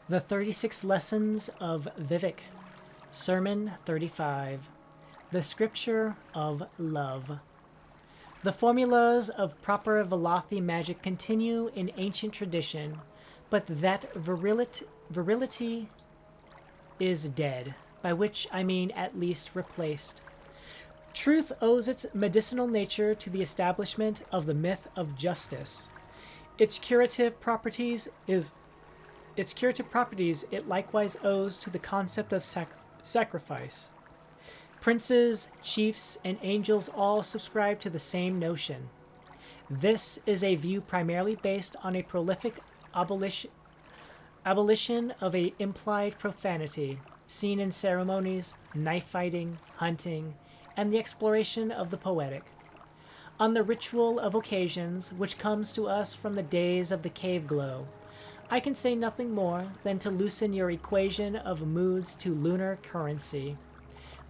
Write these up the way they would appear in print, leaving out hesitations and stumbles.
The 36 Lessons of Vivec Sermon 35. The Scripture of Love. The formulas of proper Velothi magic continue in ancient tradition, but that virility is dead, by which I mean at least replaced. Truth owes its medicinal nature to the establishment of the myth of justice. Its curative properties it likewise owes to the concept of sacrifice. Princes, chiefs, and angels all subscribe to the same notion. This is a view primarily based on a prolific abolition of a implied profanity, seen in ceremonies, knife fighting, hunting, and the exploration of the poetic. On the ritual of occasions, which comes to us from the days of the cave glow, I can say nothing more than to loosen your equation of moods to lunar currency.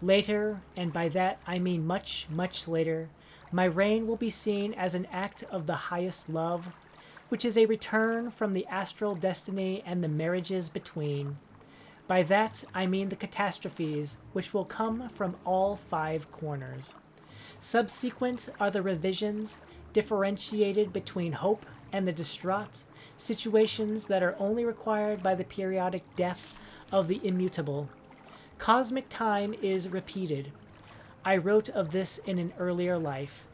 Later, and by that I mean much, much later, my reign will be seen as an act of the highest love, which is a return from the astral destiny and the marriages between. By that I mean the catastrophes which will come from all 5 corners. Subsequent are the revisions, differentiated between hope and the distraught, situations that are only required by the periodic death of the immutable. Cosmic time is repeated. I wrote of this in an earlier life.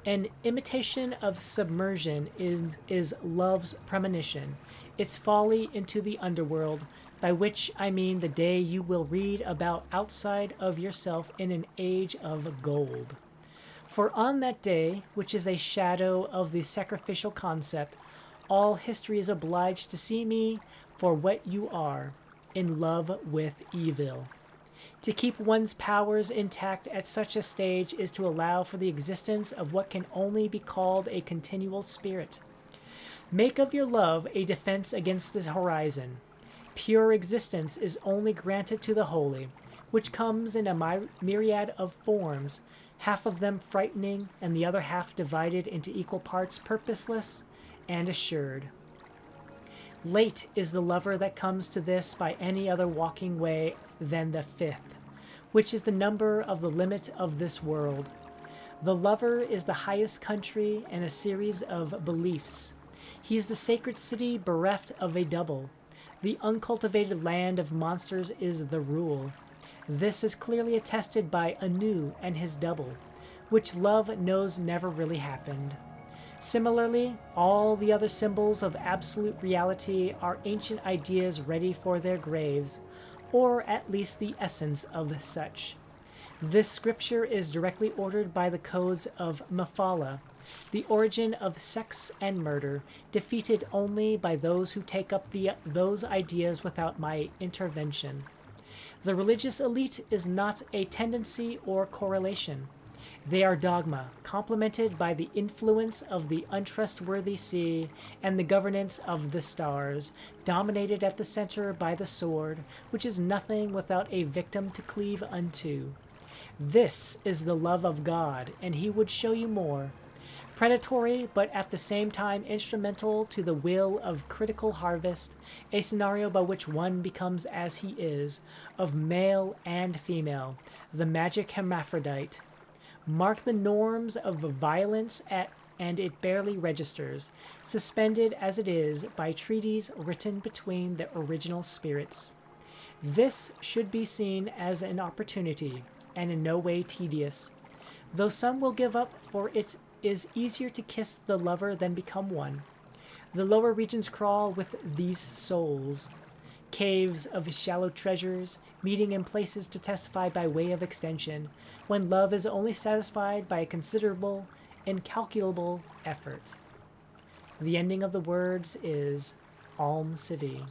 An imitation of submersion is love's premonition, its folly into the underworld, by which I mean the day you will read about outside of yourself in an age of gold. For on that day, which is a shadow of the sacrificial concept, all history is obliged to see me for what you are, in love with evil. To keep one's powers intact at such a stage is to allow for the existence of what can only be called a continual spirit. Make of your love a defense against the horizon. Pure existence is only granted to the holy, which comes in a myriad of forms, half of them frightening and the other half divided into equal parts purposeless and assured. Late is the lover that comes to this by any other walking way than the 5th, which is the number of the limit of this world. The lover is the highest country and a series of beliefs. He is the sacred city bereft of a double. The uncultivated land of monsters is the rule. This is clearly attested by Anu and his double, which love knows never really happened. Similarly, all the other symbols of absolute reality are ancient ideas ready for their graves, or at least the essence of such. This scripture is directly ordered by the codes of Mephala, the origin of sex and murder, defeated only by those who take up those ideas without my intervention. The religious elite is not a tendency or correlation. They are dogma, complemented by the influence of the untrustworthy sea and the governance of the stars, dominated at the center by the sword, which is nothing without a victim to cleave unto. This is the love of God, and he would show you more. Predatory, but at the same time instrumental to the will of critical harvest, a scenario by which one becomes as he is, of male and female, the magic hermaphrodite. Mark the norms of violence and it barely registers, suspended as it is by treaties written between the original spirits. This should be seen as an opportunity, and in no way tedious, though some will give up, for it is easier to kiss the lover than become one. The lower regions crawl with these souls, caves of shallow treasures, meeting in places to testify by way of extension, when love is only satisfied by a considerable, incalculable effort. The ending of the words is Alm Sivi.